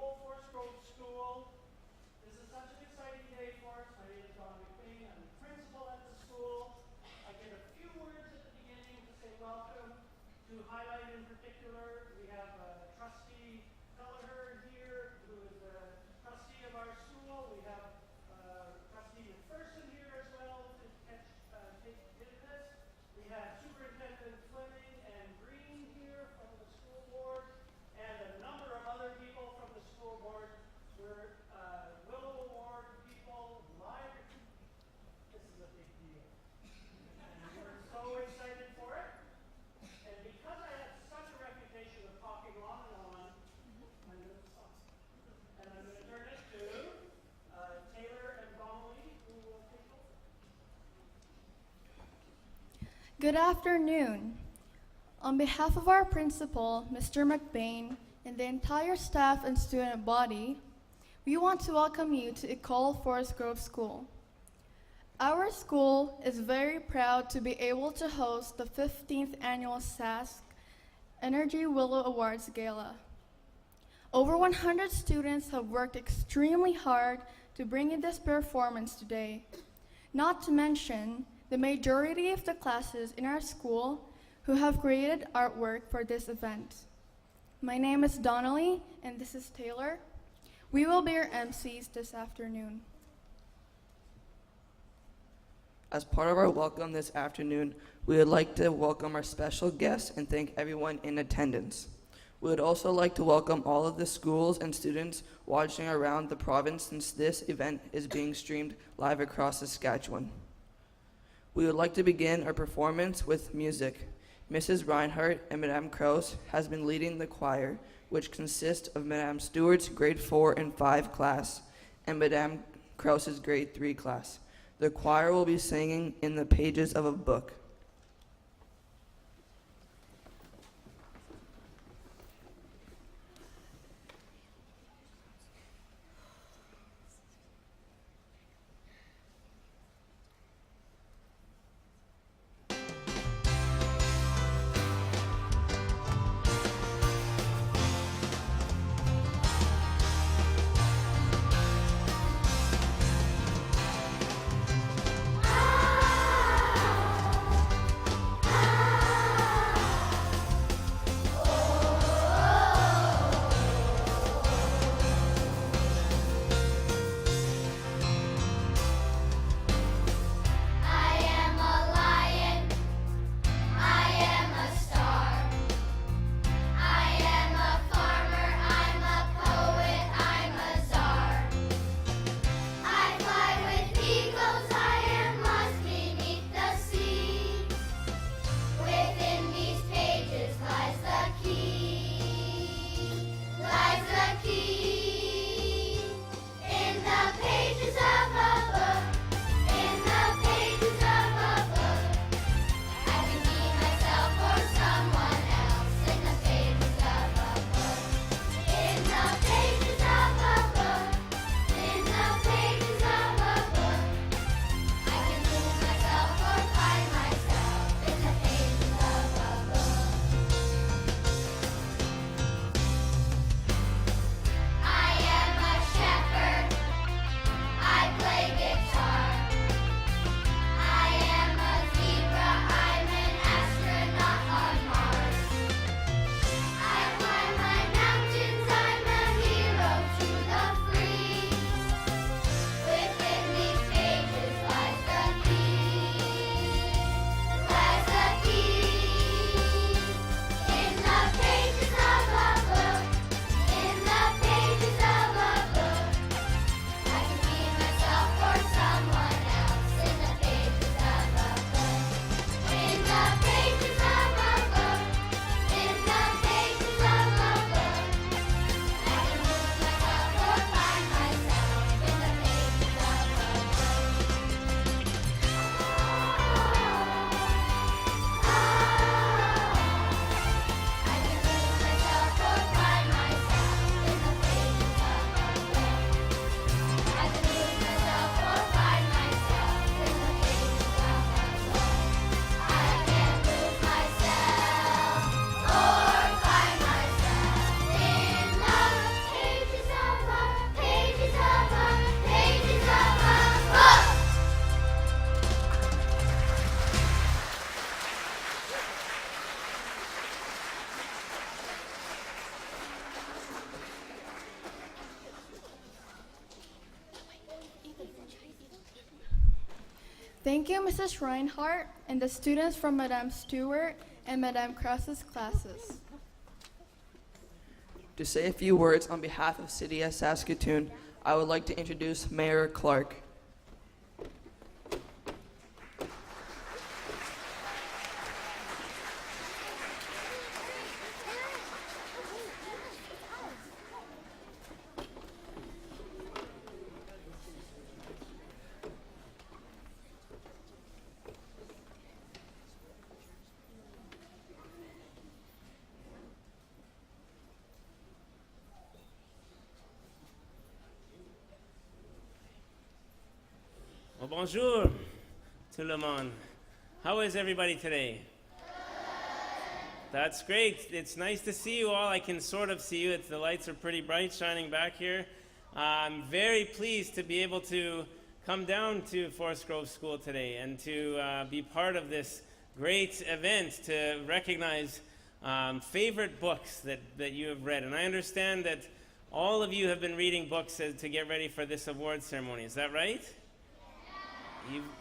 Old Forest Grove School. This is such an exciting day for us. My name is Don McBain. I'm the principal at the school. I get a few words at the beginning to say welcome. To highlight in particular, we have Trustee Kelleher here, who is a trustee of our school. We have Trustee McPherson here as well to take this. We have Superintendent Fleming and Green here from the school board, and a number of other people from the school board. We're Willow Award people, live. This is a big deal. And we're so excited for it. And because I have such a reputation of talking on and on, I'm going to stop. And I'm going to turn it to Taylor and Donnelly, who will take over. Good afternoon. On behalf of our principal, Mr. McBain, and the entire staff and student body, we want to welcome you to Ecole Forest Grove School. Our school is very proud to be able to host the 15th annual SaskEnergy Willow Awards Gala. Over 100 students have worked extremely hard to bring in this performance today. Not to mention the majority of the classes in our school who have created artwork for this event. My name is Donnelly, and this is Taylor. We will be your MCs this afternoon. As part of our welcome this afternoon, we would like to welcome our special guests and thank everyone in attendance. We would also like to welcome all of the schools and students watching around the province since this event is being streamed live across Saskatchewan. We would like to begin our performance with music. Mrs. Reinhardt and Madame Krause has been leading the choir, which consists of Madame Stewart's grade 4 and 5 class and Madame Krause's grade 3 class. The choir will be singing in the pages of a book. Thank you, Mrs. Reinhardt, and the students from Madame Stewart and Madame Krause's classes. To say a few words on behalf of City of Saskatoon, I would like to introduce Mayor Clark. Well, bonjour, tout le monde. How is everybody today? That's great. It's nice to see you all. I can sort of see you. The lights are pretty bright shining back here. I'm very pleased to be able to come down to Forest Grove School today and to be part of this great event to recognize favorite books that you have read. And I understand that all of you have been reading books to get ready for this award ceremony. Is that right?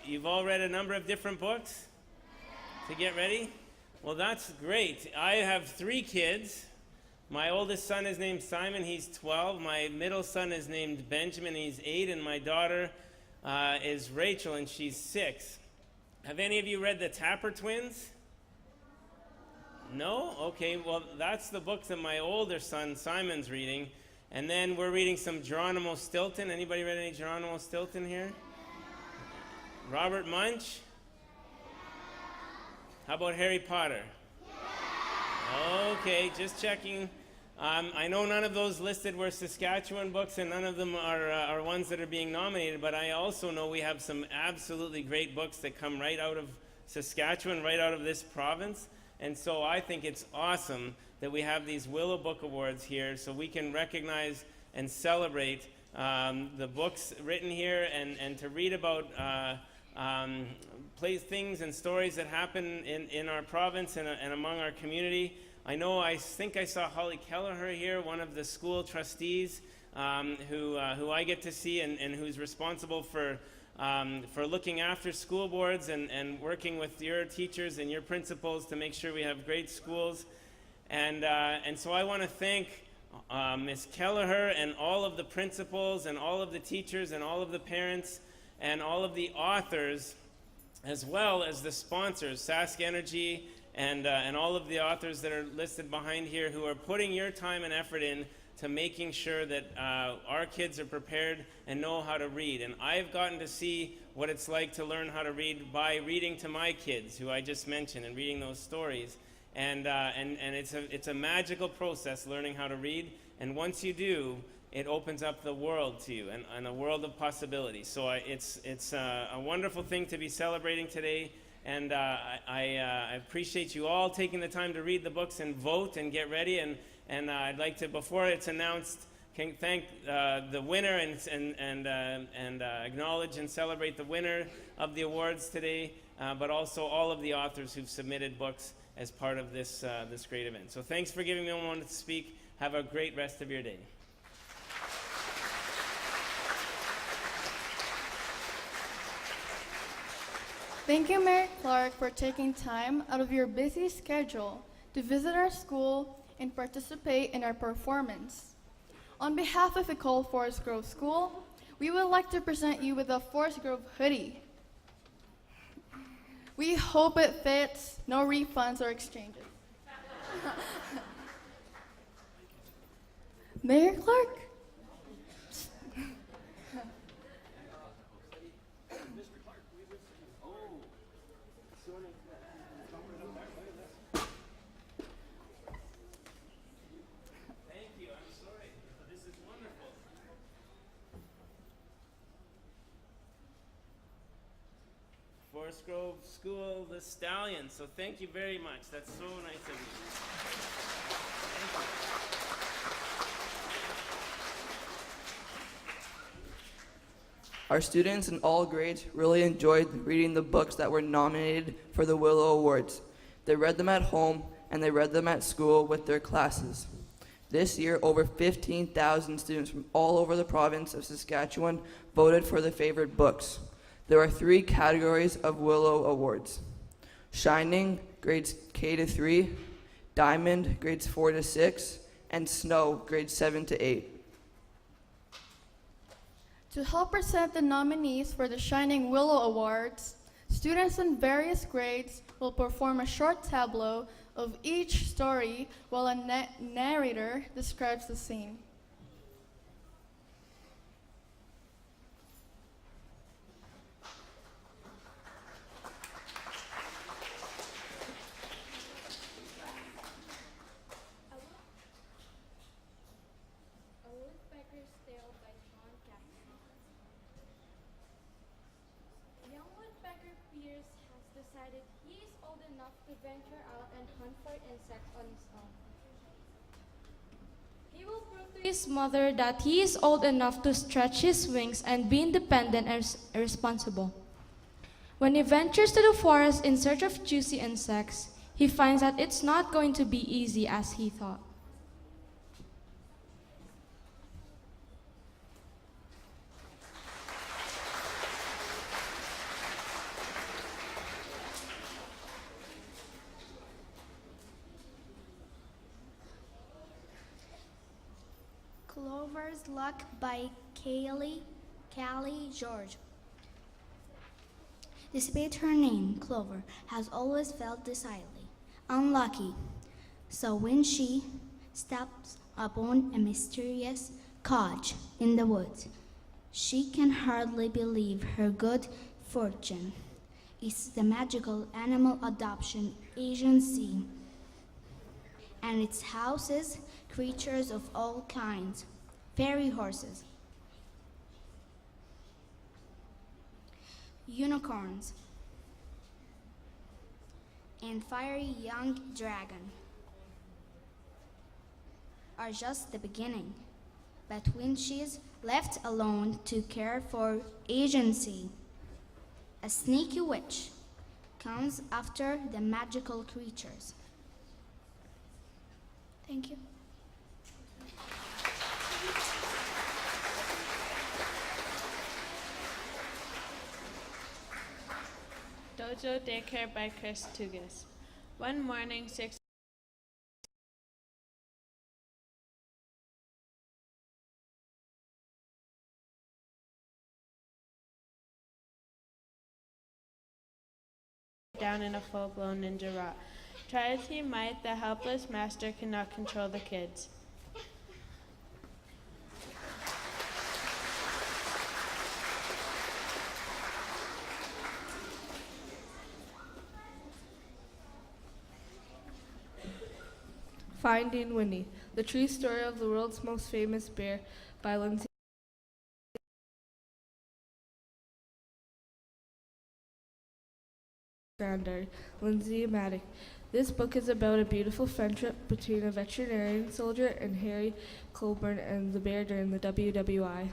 You've all read a number of different books to get ready? Well, that's great. I have 3 kids. My oldest son is named Simon, he's 12. My middle son is named Benjamin, he's 8. And my daughter is Rachel, and she's 6. Have any of you read the Tapper Twins? No? Okay, well, that's the book that my older son Simon's reading. And then we're reading some Geronimo Stilton. Anybody read any Geronimo Stilton here? Robert Munch? How about Harry Potter? Okay, just checking. I know none of those listed were Saskatchewan books, and none of them are ones that are being nominated, but I also know we have some absolutely great books that come right out of Saskatchewan, right out of this province. And so I think it's awesome that we have these Willow Book Awards here so we can recognize and celebrate the books written here and to read about things and stories that happen in our province and among our community. I think I saw Holly Kelleher here, one of the school trustees who I get to see and who's responsible for looking after school boards and working with your teachers and your principals to make sure we have great schools. And so I want to thank Ms. Kelleher and all of the principals and all of the teachers and all of the parents and all of the authors, as well as the sponsors, SaskEnergy, and all of the authors that are listed behind here who are putting your time and effort in to making sure that our kids are prepared and know how to read. And I've gotten to see what it's like to learn how to read by reading to my kids, who I just mentioned, and reading those stories. And it's a magical process learning how to read. And once you do, it opens up the world to you and a world of possibilities. So it's a wonderful thing to be celebrating today. And I appreciate you all taking the time to read the books and vote and get ready. And I'd like to, before it's announced, thank the winner and acknowledge and celebrate the winner of the awards today, but also all of the authors who've submitted books as part of this great event. So thanks for giving me a moment to speak. Have a great rest of your day. Thank you, Mayor Clark, for taking time out of your busy schedule to visit our school and participate in our performance. On behalf of Ecole Forest Grove School, we would like to present you with a Forest Grove hoodie. We hope it fits, no refunds or exchanges. Mayor Clark? Forest Grove School, the Stallions. So thank you very much. That's so nice of you. Thank you. Our students in all grades really enjoyed reading the books that were nominated for the Willow Awards. They read them at home and they read them at school with their classes. This year, over 15,000 students from all over the province of Saskatchewan voted for their favorite books. There are 3 categories of Willow Awards: Shining, grades K to 3, Diamond, grades 4 to 6, and Snow, grades 7 to 8. To help present the nominees for the Shining Willow Awards, students in various grades will perform a short tableau of each story while a narrator describes the scene. A Woodpecker's Tale by John Cassidy. Young woodpecker Pierce has decided he is old enough to venture out and hunt for insects on his own. He will prove to his mother that he is old enough to stretch his wings and be independent and responsible. When he ventures to the forest in search of juicy insects, he finds that it's not going to be easy as he thought. Clover's Luck by Callie George. Despite her name, Clover has always felt decidedly unlucky. So when she steps upon a mysterious cottage in the woods, she can hardly believe her good fortune. It's the magical animal adoption agency, and it houses creatures of all kinds, fairy horses, unicorns, and fiery young dragon are just the beginning. But when she's left alone to care for agency, a sneaky witch comes after the magical creatures. Thank you. Dojo Daycare by Chris Tugis. One morning, 6 down in a full-blown ninja rot. Try as he might, the helpless master cannot control the kids. Finding Winnie, the true story of the world's most famous bear by Lindsay Granddaughter, Lindsay Maddock. This book is about a beautiful friendship between a veterinarian soldier and Harry Colburn and the bear during the WWI.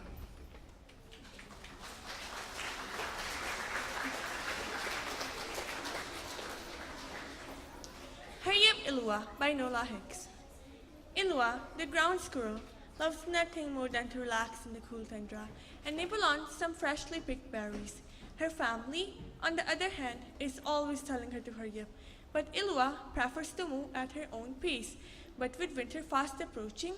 Hurry Up Ilua by Nola Hicks. Ilua, the ground squirrel, loves nothing more than to relax in the cool tundra and nibble on some freshly picked berries. Her family, on the other hand, is always telling her to hurry up, but Ilua prefers to move at her own pace. But with winter fast approaching,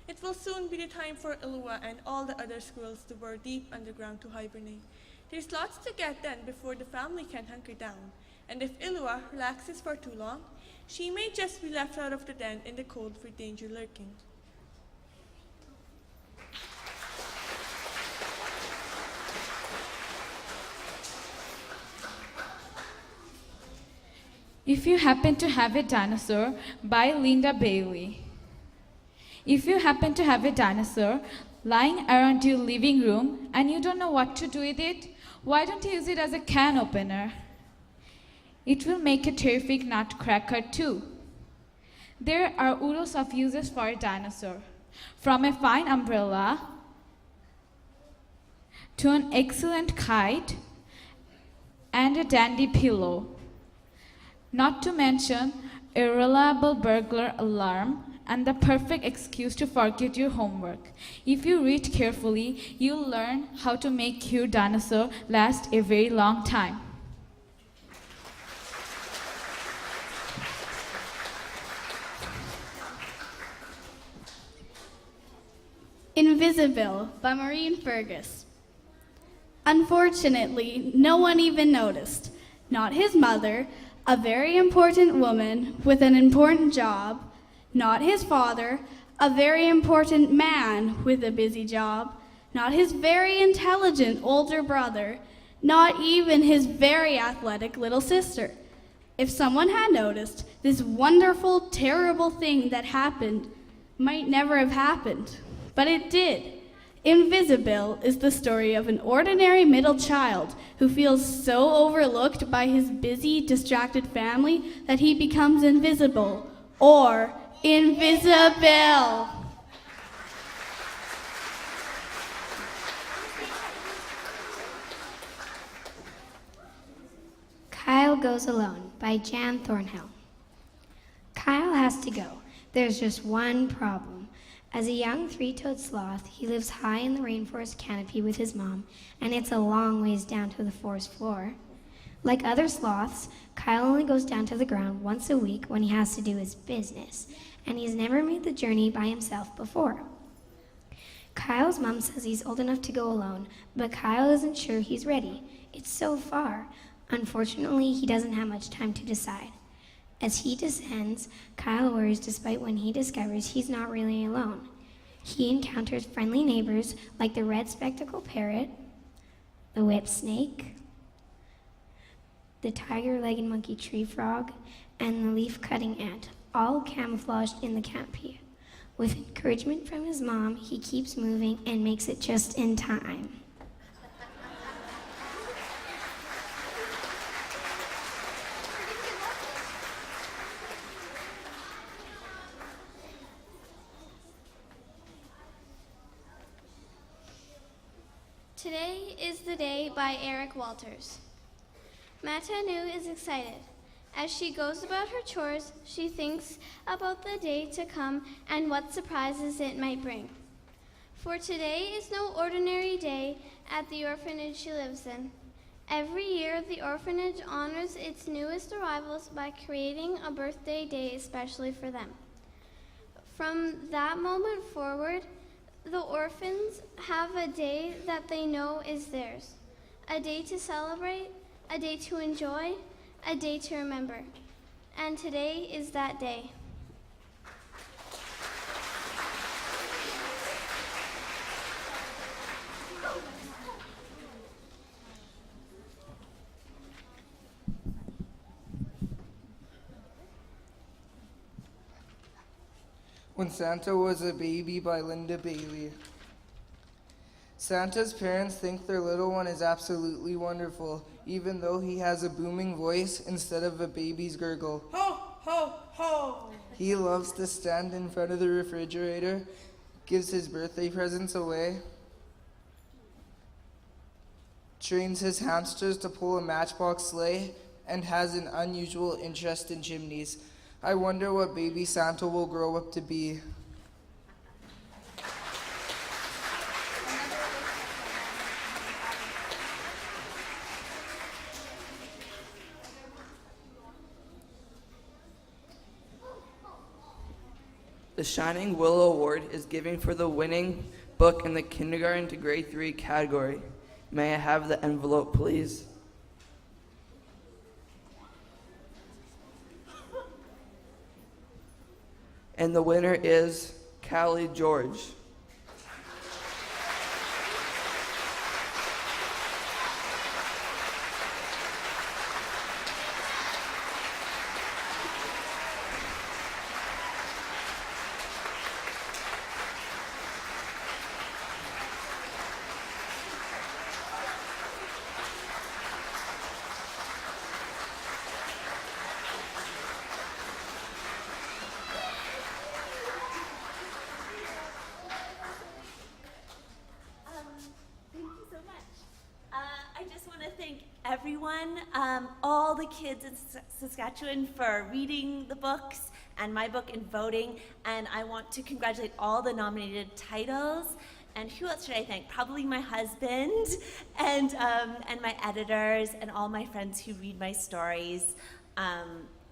it will soon be the time for Ilua and all the other squirrels to burrow deep underground to hibernate. There's lots to get done before the family can hunker down, and if Ilua relaxes for too long, she may just be left out of the den in the cold with danger lurking. If You Happen to Have a Dinosaur by Linda Bailey. If you happen to have a dinosaur lying around your living room and you don't know what to do with it, why don't you use it as a can opener? It will make a terrific nutcracker too. There are oodles of uses for a dinosaur, from a fine umbrella to an excellent kite and a dandy pillow. Not to mention a reliable burglar alarm and the perfect excuse to forget your homework. If you read carefully, you'll learn how to make your dinosaur last a very long time. Invisible by Maureen Fergus. Unfortunately, no one even noticed. Not his mother, a very important woman with an important job. Not his father, a very important man with a busy job. Not his very intelligent older brother. Not even his very athletic little sister. If someone had noticed, this wonderful, terrible thing that happened might never have happened. But it did. Invisible is the story of an ordinary middle child who feels so overlooked by his busy, distracted family that he becomes invisible, or invisible. Kyle Goes Alone by Jan Thornhill. Kyle has to go. There's just one problem. As a young three-toed sloth, he lives high in the rainforest canopy with his mom, and it's a long ways down to the forest floor. Like other sloths, Kyle only goes down to the ground once a week when he has to do his business, and he's never made the journey by himself before. Kyle's mom says he's old enough to go alone, but Kyle isn't sure he's ready. It's so far. Unfortunately, he doesn't have much time to decide. As he descends, Kyle worries despite when he discovers he's not really alone. He encounters friendly neighbors like the red spectacled parrot, the whip snake, the tiger-legged monkey tree frog, and the leaf-cutting ant, all camouflaged in the canopy. With encouragement from his mom, he keeps moving and makes it just in time. Today is the Day by Eric Walters. Matanu is excited. As she goes about her chores, she thinks about the day to come and what surprises it might bring. For today is no ordinary day at the orphanage she lives in. Every year, the orphanage honors its newest arrivals by creating a birthday day especially for them. From that moment forward, the orphans have a day that they know is theirs, a day to celebrate, a day to enjoy, a day to remember. And today is that day. When Santa Was a Baby by Linda Bailey. Santa's parents think their little one is absolutely wonderful, even though he has a booming voice instead of a baby's gurgle. Ho, ho, ho! He loves to stand in front of the refrigerator, gives his birthday presents away, trains his hamsters to pull a matchbox sleigh, and has an unusual interest in chimneys. I wonder what baby Santa will grow up to be. The Shining Willow Award is given for the winning book in the kindergarten to grade 3 category. May I have the envelope, please? And the winner is Callie George. everyone, all the kids in Saskatchewan for reading the books and my book and voting. And I want to congratulate all the nominated titles. And who else should I thank? Probably my husband and my editors and all my friends who read my stories.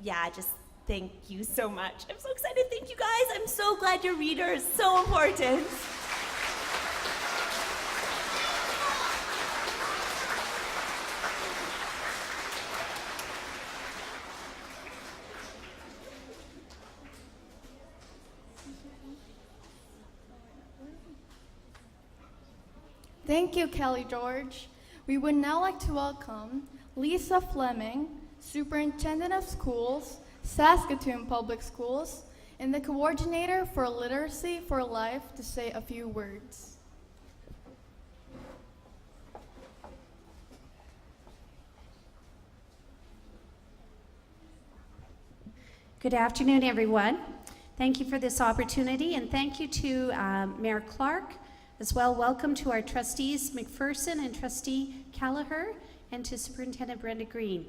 Yeah, just thank you so much. I'm so excited. Thank you guys. I'm so glad you're readers. So important. Thank you, Kelly George. We would now like to welcome Lisa Fleming, Superintendent of Schools, Saskatoon Public Schools, and the Coordinator for Literacy for Life to say a few words. Good afternoon, everyone. Thank you for this opportunity, and thank you to Mayor Clark. As well, welcome to our trustees McPherson and trustee Callagher, and to Superintendent Brenda Green.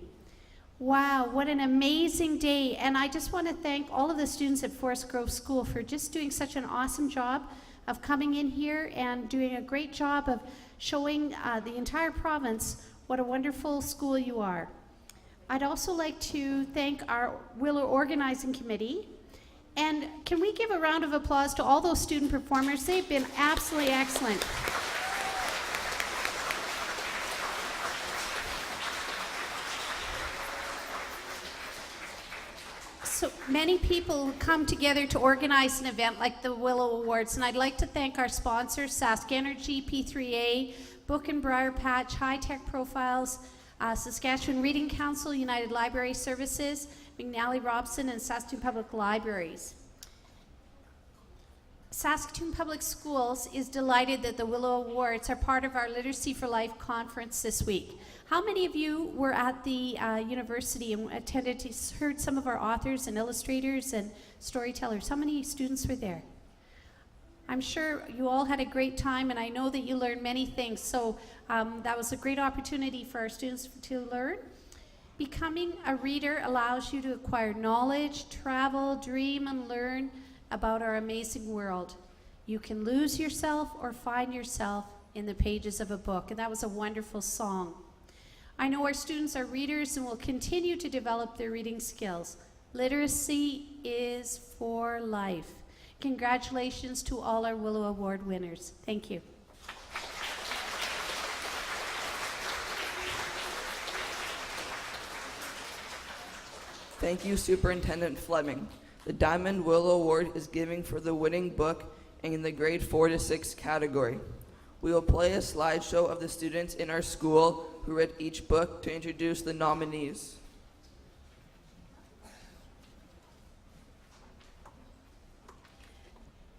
Wow, what an amazing day. And I just want to thank all of the students at Forest Grove School for just doing such an awesome job of coming in here and doing a great job of showing the entire province what a wonderful school you are. I'd also like to thank our Willow Organizing Committee. And can we give a round of applause to all those student performers? They've been absolutely excellent. So many people come together to organize an event like the Willow Awards, and I'd like to thank our sponsors, SaskEnergy, P3A, Book and Briar Patch, High Tech Profiles, Saskatchewan Reading Council, United Library Services, McNally Robson, and Saskatoon Public Libraries. Saskatoon Public Schools is delighted that the Willow Awards are part of our Literacy for Life conference this week. How many of you were at the university and attended, heard some of our authors and illustrators and storytellers? How many students were there? I'm sure you all had a great time, and I know that you learned many things. So that was a great opportunity for our students to learn. Becoming a reader allows you to acquire knowledge, travel, dream, and learn about our amazing world. You can lose yourself or find yourself in the pages of a book, and that was a wonderful song. I know our students are readers and will continue to develop their reading skills. Literacy is for life. Congratulations to all our Willow Award winners. Thank you. Thank you, Superintendent Fleming. The Diamond Willow Award is given for the winning book in the grade 4 to 6 category. We will play a slideshow of the students in our school who read each book to introduce the nominees.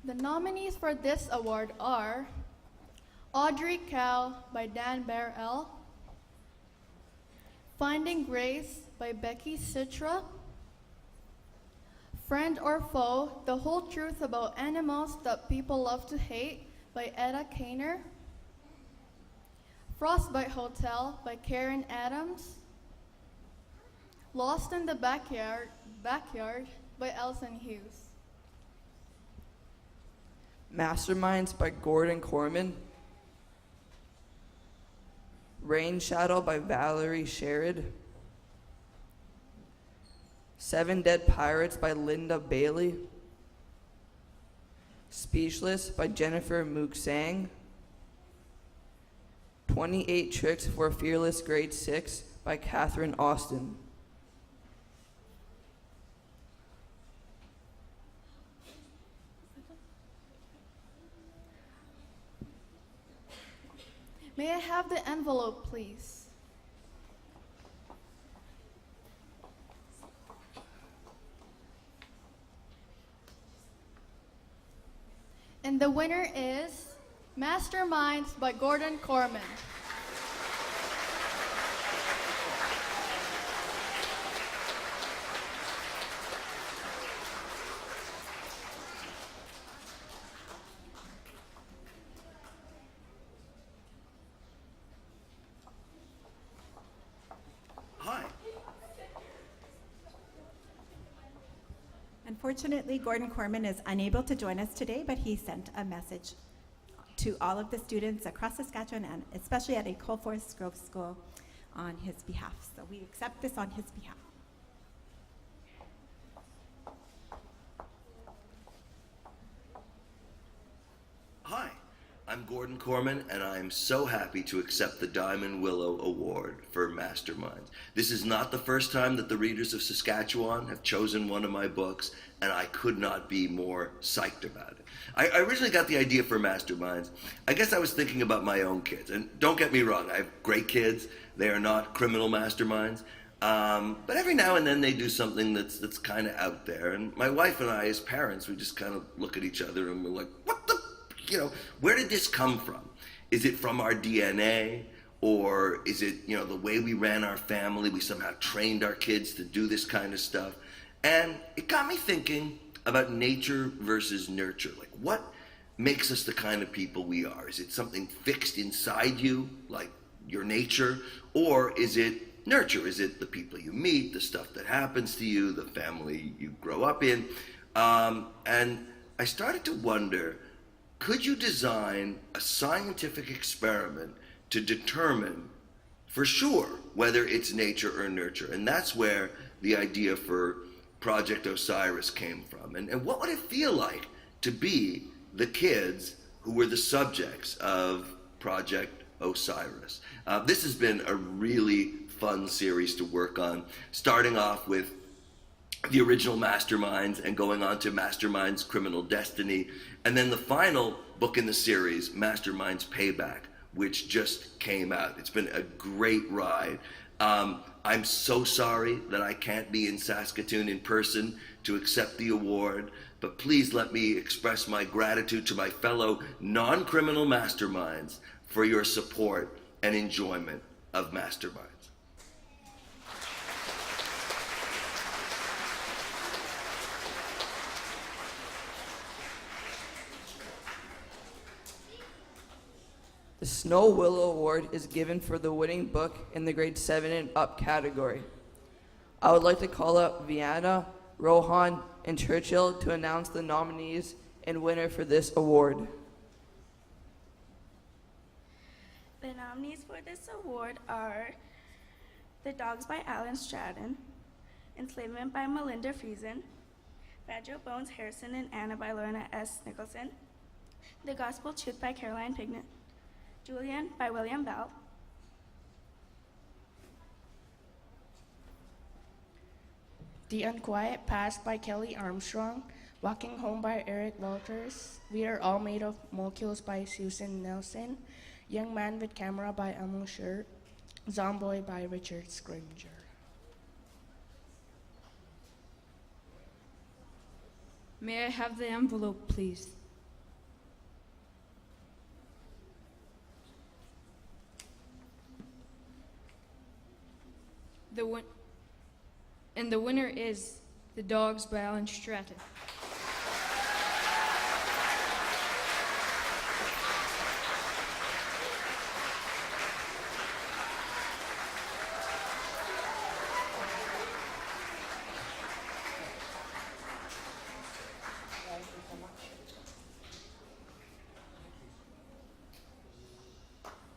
The nominees for this award are Audrey Cow by Dan Barrell, Finding Grace by Becky Citra, Friend or Foe, The Whole Truth About Animals That People Love to Hate by Etta Kainer, Frostbite Hotel by Karen Adams, Lost in the Backyard by Elson Hughes, Masterminds by Gordon Corman, Rain Shadow by Valerie Sherrod, 7 Dead Pirates by Linda Bailey, Speechless by Jennifer Muksang, 28 Tricks for Fearless Grade 6 by Catherine Austin. May I have the envelope, please? And the winner is Masterminds by Gordon Corman. Unfortunately, Gordon Corman is unable to join us today, but he sent a message to all of the students across Saskatchewan and especially at École Forest Grove School on his behalf. So we accept this on his behalf. Hi, I'm Gordon Corman, and I'm so happy to accept the Diamond Willow Award for Masterminds. This is not the first time that the readers of Saskatchewan have chosen one of my books, and I could not be more psyched about it. I originally got the idea for Masterminds. I guess I was thinking about my own kids, and don't get me wrong, I have great kids. They are not criminal masterminds. But every now and then they do something that's kind of out there, and my wife and I, as parents, we just kind of look at each other and we're like, what the, where did this come from? Is it from our DNA? Or is it, the way we ran our family? We somehow trained our kids to do this kind of stuff. And it got me thinking about nature versus nurture. Like, what makes us the kind of people we are? Is it something fixed inside you, like your nature? Or is it nurture? Is it the people you meet, the stuff that happens to you, the family you grow up in? And I started to wonder, could you design a scientific experiment to determine for sure whether it's nature or nurture? And that's where the idea for Project Osiris came from. And what would it feel like to be the kids who were the subjects of Project Osiris? This has been a really fun series to work on, starting off with the original Masterminds and going on to Masterminds Criminal Destiny, and then the final book in the series, Masterminds Payback, which just came out. It's been a great ride. I'm so sorry that I can't be in Saskatoon in person to accept the award, but please let me express my gratitude to my fellow non-criminal masterminds for your support and enjoyment of Masterminds. The Snow Willow Award is given for the winning book in the grade 7 and up category. I would like to call up Vienna, Rohan, and Churchill to announce the nominees and winner for this award. The nominees for this award are The Dogs by Alan Stratton, Enslavement by Melinda Friesen, Fragile Bones Harrison and Anna by Lorna S. Nicholson, The Gospel Truth by Caroline Pignett, Julian by William Bell, The Unquiet Past by Kelly Armstrong, Walking Home by Eric Walters, We Are All Made of Molecules by Susan Nelson, Young Man with Camera by Emil Scher, Zomboy by Richard Scrimger. May I have the envelope, please? The winner is The Dogs by Alan Stratton.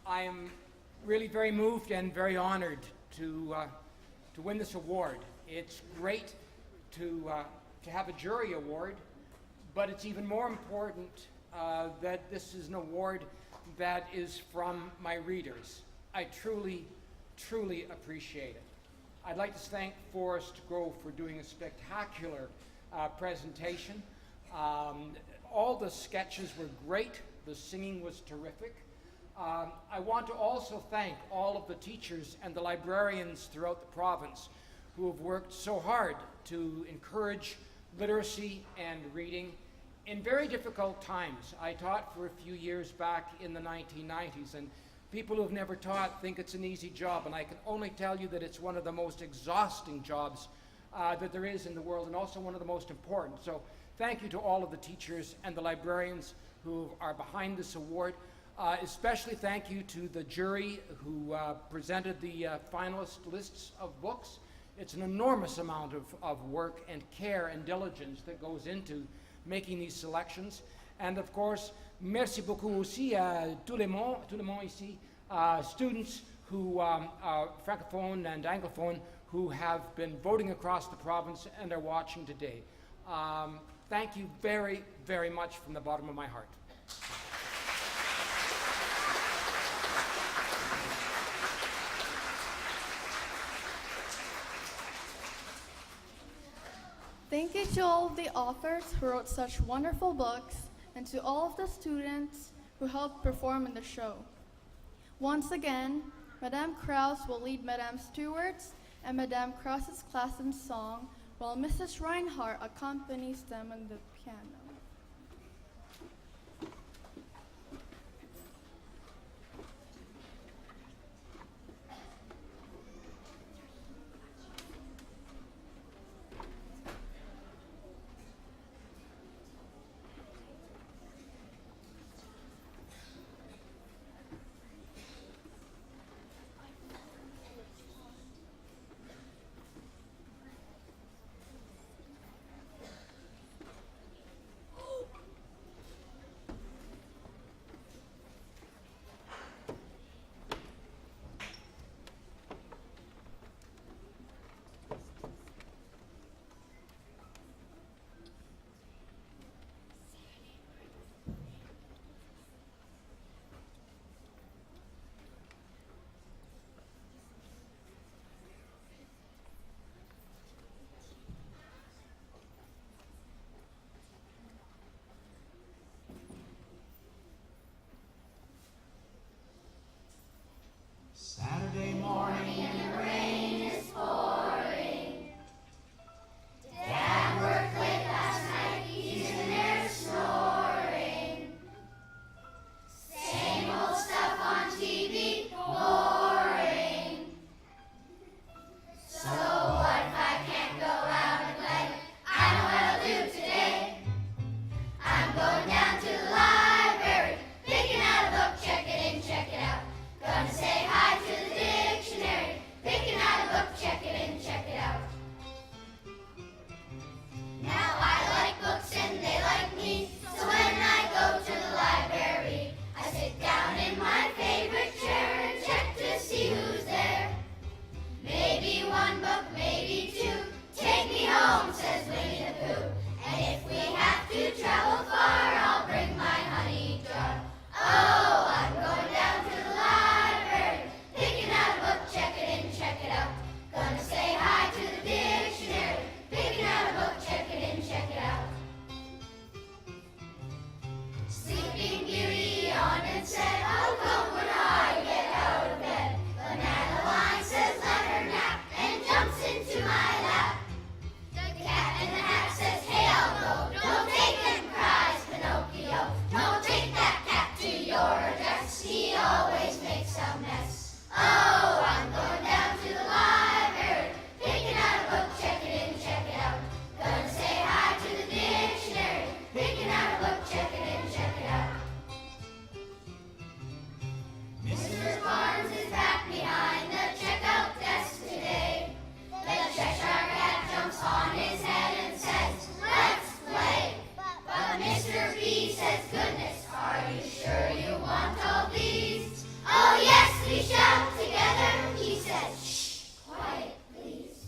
I am really very moved and very honored to win this award. It's great to have a jury award, but it's even more important that this is an award that is from my readers. I truly, truly appreciate it. I'd like to thank Forest Grove for doing a spectacular presentation. All the sketches were great. The singing was terrific. I want to also thank all of the teachers and the librarians throughout the province who have worked so hard to encourage literacy and reading in very difficult times. I taught for a few years back in the 1990s, and people who have never taught think it's an easy job, and I can only tell you that it's one of the most exhausting jobs that there is in the world, and also one of the most important. So thank you to all of the teachers and the librarians who are behind this award. Especially thank you to the jury who presented the finalist lists of books. It's an enormous amount of work and care and diligence that goes into making these selections. And of course, merci beaucoup aussi à tout le monde ici, students who francophone and anglophone who have been voting across the province and are watching today. Thank you very, very much from the bottom of my heart. Thank you to all of the authors who wrote such wonderful books and to all of the students who helped perform in the show. Once again, Madame Krause will lead Madame Stewart's and Madame Krause's class in song, while Mrs. Reinhardt accompanies them on the piano. Saturday morning and the rain is pouring. Dad worked late last night, he's in there snoring. Same old stuff on TV, boring. So what if I can't go out and play? I know what I'll do today. I'm going down to the library, picking out a book, check it in, check it out. Gonna say hi to the dictionary, picking out a book, check it in, check it out. Now I like books and they like me, so when I go to the library, I sit down in my favorite chair and check to see who's there. Maybe one book, maybe two, take me home, says Winnie the Pooh. And if we have to travel far, I'll bring my honey jar. Oh, I'm going down to the library, picking out a book, check it in, check it out. Gonna say hi to the dictionary, picking out a book, check it in, check it out. Sleeping Beauty yawned and said, I'll come when I get out of bed. Banana Line says let her nap and jumps into my lap. The Cat in the Hat says, hey, I'll go. Don't take them cries, Pinocchio. Don't take that cat to your address. He always makes a mess. Oh, I'm going down to the library, picking out a book, check it in, check it out. Gonna say hi to the dictionary, picking out a book, check it in, check it out. Mr. Barnes is back behind the checkout desk today. The Cheshire Cat jumps on his head and says, let's play. But Mr. B says, goodness, are you sure you want all these? Oh yes, we shout together. He says, shh, quiet please.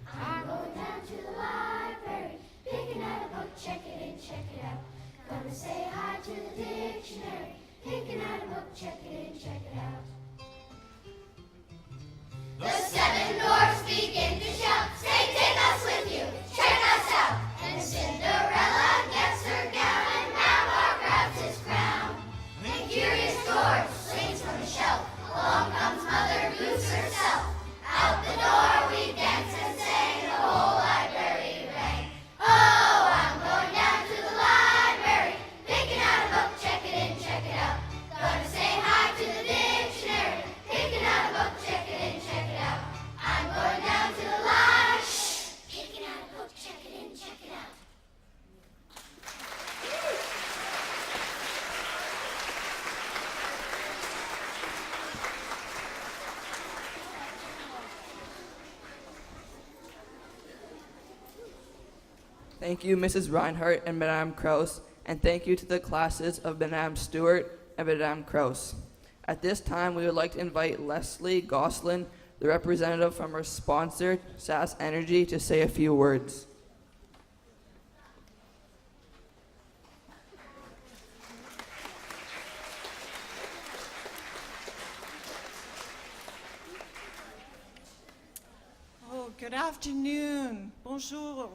I'm going down to the library, picking out a book, check it in, check it out. Gonna say hi to the dictionary, picking out a book, check it in, check it out. The seven dwarfs begin to shout, say take us with you, check us out. And Cinderella gets her gown and Malabar grabs his crown. And Curious George swings from a shelf, along comes Mother Goose herself. Out the door we dance and sang, the whole library rang. Oh, I'm going down to the library, picking out a book, check it in, check it out. Gonna say hi to the dictionary, picking out a book, check it in, check it out. I'm going down to the Thank you, Mrs. Reinhardt and Madame Kraus, and thank you to the classes of Madame Stewart and Madame Kraus. At this time, we would like to invite Leslie Goslin, the representative from our sponsor, SaskEnergy, to say a few words. Good afternoon. Bonjour.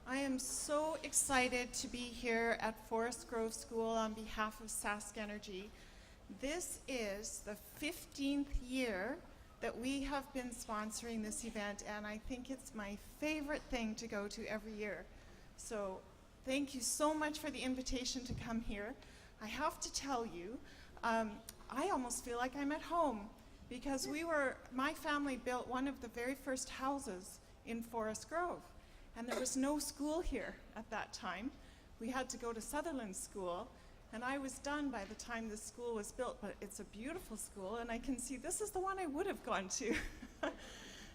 I am so excited to be here at Forest Grove School on behalf of SaskEnergy. This is the 15th year that we have been sponsoring this event, and I think it's my favorite thing to go to every year. So thank you so much for the invitation to come here. I have to tell you, I almost feel like I'm at home, because my family built one of the very first houses in Forest Grove, and there was no school here at that time. We had to go to Sutherland School, and I was done by the time the school was built, but it's a beautiful school, and I can see this is the one I would have gone to.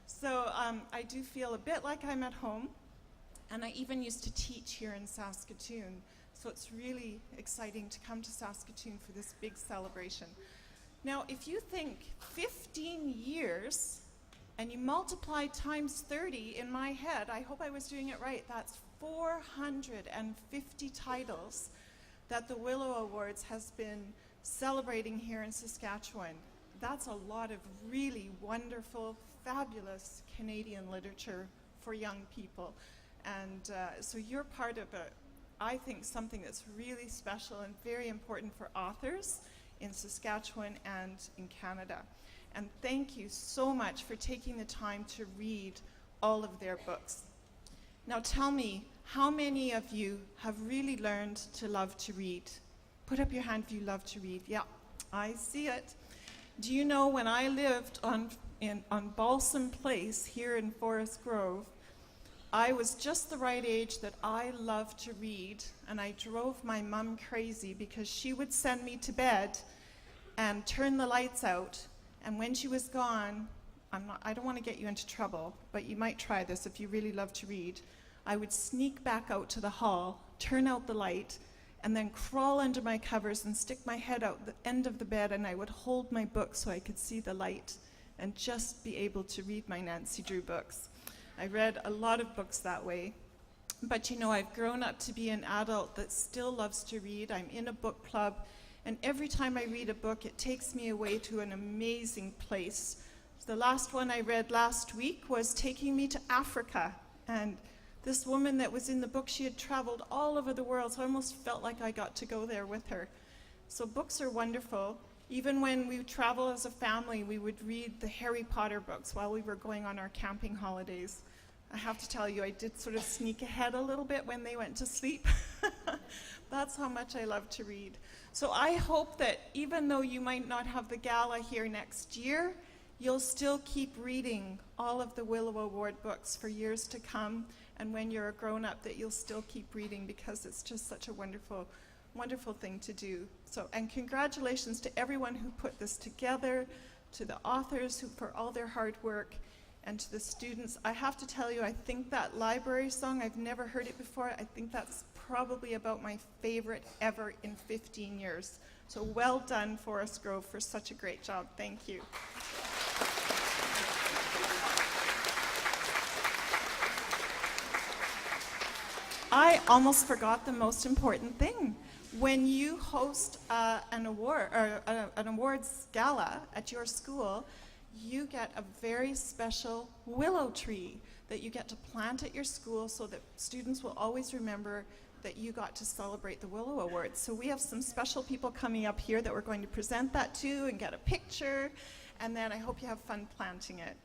So I do feel a bit like I'm at home, and I even used to teach here in Saskatoon, so it's really exciting to come to Saskatoon for this big celebration. Now, if you think 15 years and you multiply times 30 in my head, I hope I was doing it right, that's 450 titles that the Willow Awards has been celebrating here in Saskatchewan. That's a lot of really wonderful, fabulous Canadian literature for young people. And so you're part of I think, something that's really special and very important for authors in Saskatchewan and in Canada. And thank you so much for taking the time to read all of their books. Now tell me, how many of you have really learned to love to read? Put up your hand if you love to read. Yeah, I see it. Do you know, when I lived on Balsam Place here in Forest Grove, I was just the right age that I loved to read, and I drove my mom crazy because she would send me to bed and turn the lights out, and when she was gone, I don't want to get you into trouble, but you might try this if you really love to read. I would sneak back out to the hall, turn out the light, and then crawl under my covers and stick my head out the end of the bed, and I would hold my book so I could see the light and just be able to read my Nancy Drew books. I read a lot of books that way. But you know, I've grown up to be an adult that still loves to read. I'm in a book club, and every time I read a book, it takes me away to an amazing place. The last one I read last week was taking me to Africa. And this woman that was in the book, she had traveled all over the world, so I almost felt like I got to go there with her. So books are wonderful. Even when we travel as a family, we would read the Harry Potter books while we were going on our camping holidays. I have to tell you, I did sort of sneak ahead a little bit when they went to sleep. That's how much I love to read. So I hope that even though you might not have the gala here next year, you'll still keep reading all of the Willow Award books for years to come, and when you're a grown-up, that you'll still keep reading, because it's just such a wonderful, wonderful thing to do. So, and congratulations to everyone who put this together, to the authors for all their hard work, and to the students. I have to tell you, I think that library song, I've never heard it before. I think that's probably about my favorite ever in 15 years. So well done, Forest Grove, for such a great job. Thank you. I almost forgot the most important thing. When you host an awards gala at your school, you get a very special willow tree that you get to plant at your school, so that students will always remember that you got to celebrate the Willow Awards. So we have some special people coming up here that we're going to present that to and get a picture, and then I hope you have fun planting it.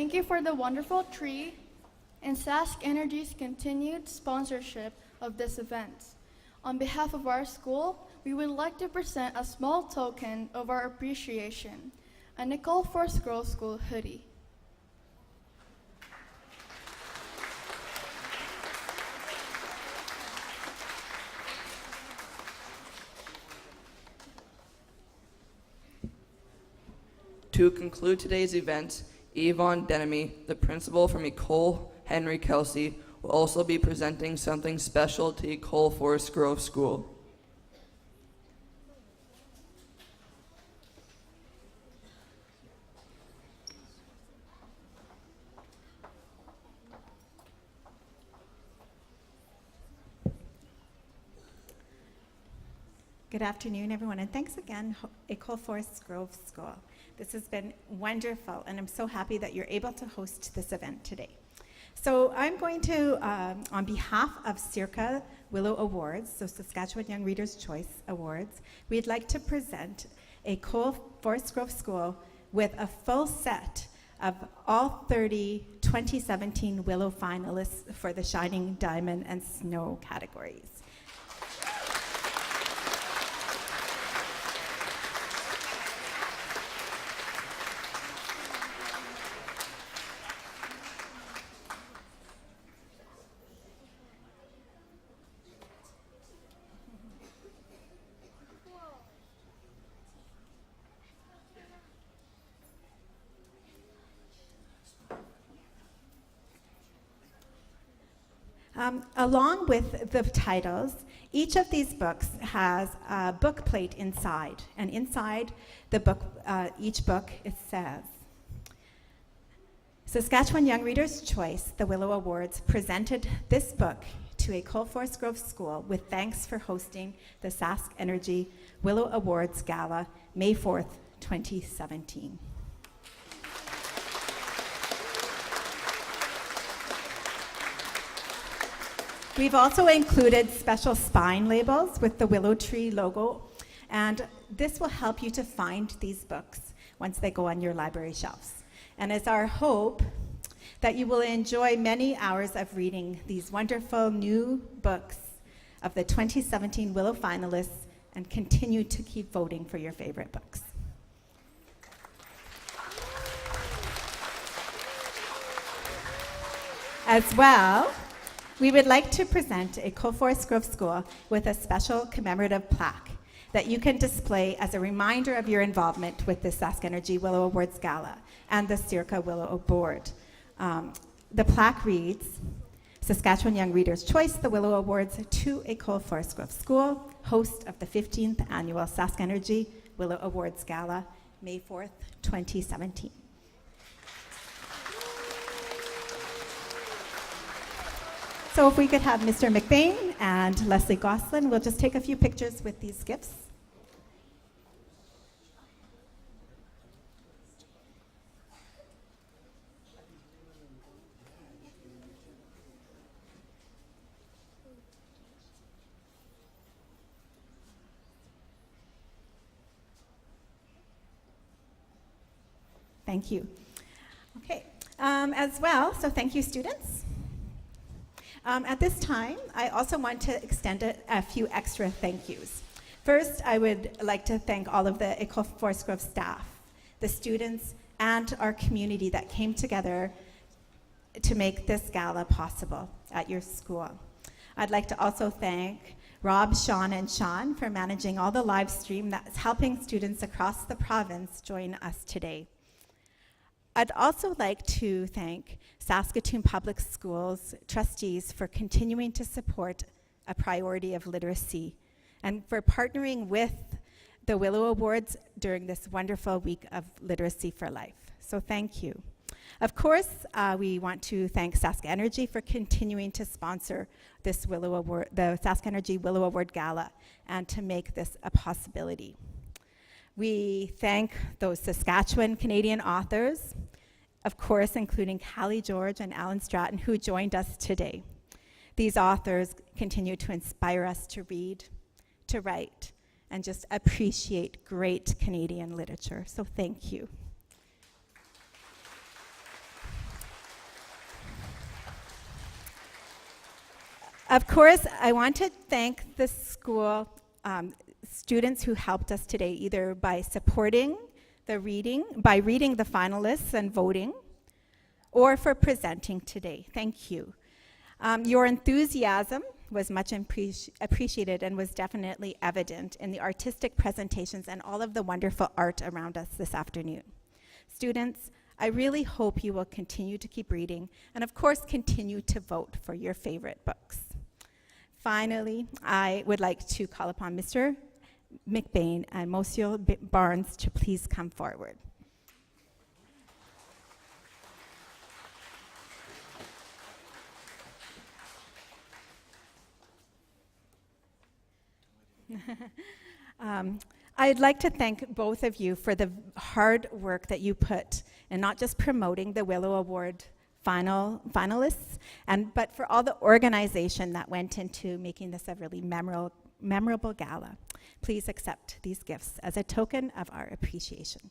Thank you for the wonderful tree and SaskEnergy's continued sponsorship of this event. On behalf of our school, we would like to present a small token of our appreciation, a Nicole Force Girls School hoodie. To conclude today's event, Yvonne Denemy, the principal from Ecole Henry Kelsey, will also be presenting something special to Ecole Forest Grove School. Good afternoon, everyone, and thanks again, Ecole Forest Grove School. This has been wonderful, and I'm so happy that you're able to host this event today. So I'm going to, on behalf of Circa Willow Awards, so Saskatchewan Young Readers' Choice Awards, we'd like to present Ecole Forest Grove School with a full set of all 30 2017 Willow finalists for the Shining Diamond and Snow categories. Along with the titles, each of these books has a book plate inside, and inside the book, each book, it says, Saskatchewan Young Readers' Choice, the Willow Awards, presented this book to Ecole Forest Grove School with thanks for hosting the SaskEnergy Willow Awards Gala, May 4th, 2017. We've also included special spine labels with the willow tree logo, and this will help you to find these books once they go on your library shelves. And it's our hope that you will enjoy many hours of reading these wonderful new books of the 2017 Willow finalists and continue to keep voting for your favorite books. As well, we would like to present Ecole Forest Grove School with a special commemorative plaque that you can display as a reminder of your involvement with the SaskEnergy Willow Awards Gala and the Circa Willow Board. The plaque reads, Saskatchewan Young Readers' Choice, the Willow Awards to Ecole Forest Grove School, host of the 15th Annual SaskEnergy Willow Awards Gala, May 4th, 2017. So if we could have Mr. McBain and Leslie Goslin, we'll just take a few pictures with these gifts. Thank you. Okay, as well, so thank you, students. At this time, I also want to extend a few extra thank yous. First, I would like to thank all of the Ecole Forest Grove staff, the students, and our community that came together to make this gala possible at your school. I'd like to also thank Rob, Sean, and Sean for managing all the live stream that's helping students across the province join us today. I'd also like to thank Saskatoon Public Schools trustees for continuing to support a priority of literacy and for partnering with the Willow Awards during this wonderful week of Literacy for Life. So thank you. Of course, we want to thank SaskEnergy for continuing to sponsor this Willow Award, the SaskEnergy Willow Award Gala, and to make this a possibility. We thank those Saskatchewan Canadian authors, of course, including Callie George and Alan Stratton, who joined us today. These authors continue to inspire us to read, to write, and just appreciate great Canadian literature. So thank you. Of course, I want to thank the school students who helped us today, either by supporting the reading, by reading the finalists and voting, or for presenting today. Thank you. Your enthusiasm was much appreciated and was definitely evident in the artistic presentations and all of the wonderful art around us this afternoon. Students, I really hope you will continue to keep reading and of course continue to vote for your favorite books. Finally, I would like to call upon Mr. McBain and Monsieur Barnes to please come forward. I'd like to thank both of you for the hard work that you put in not just promoting the Willow Award finalists, but for all the organization that went into making this a really memorable gala. Please accept these gifts as a token of our appreciation.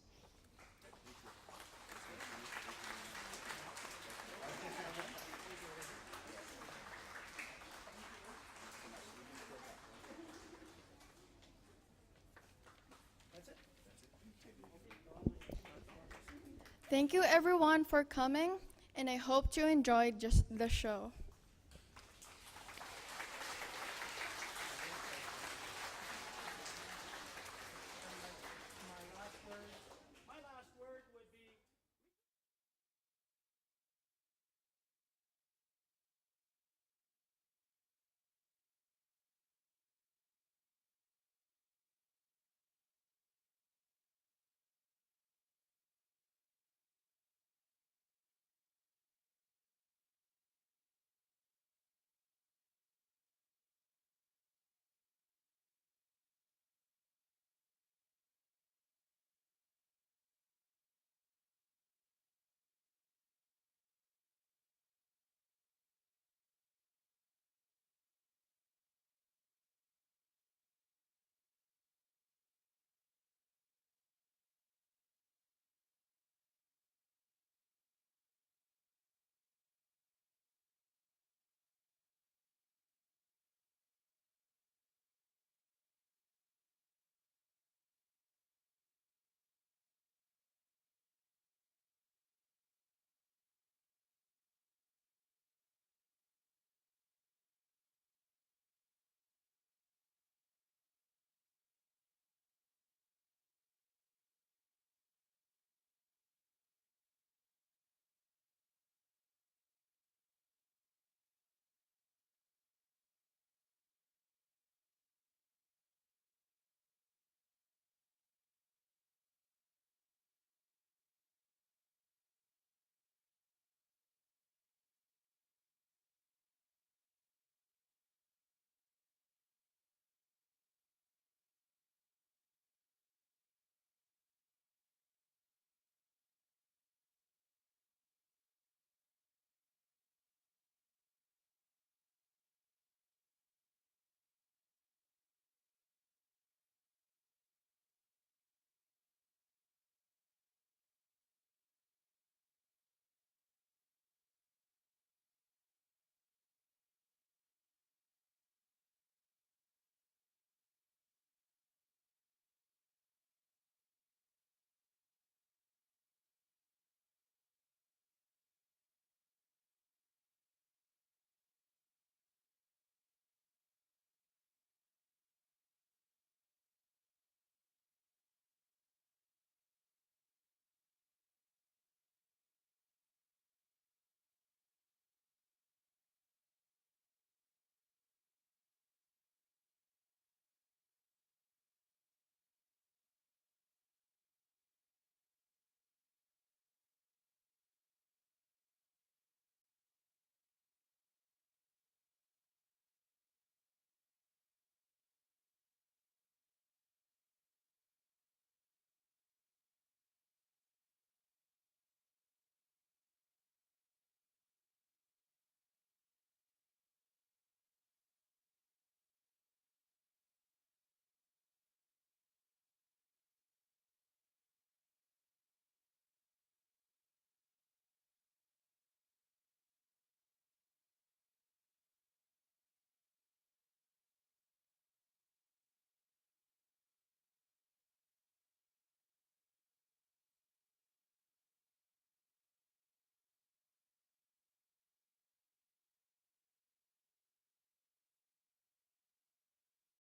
Thank you everyone for coming, and I hope you enjoyed just the show.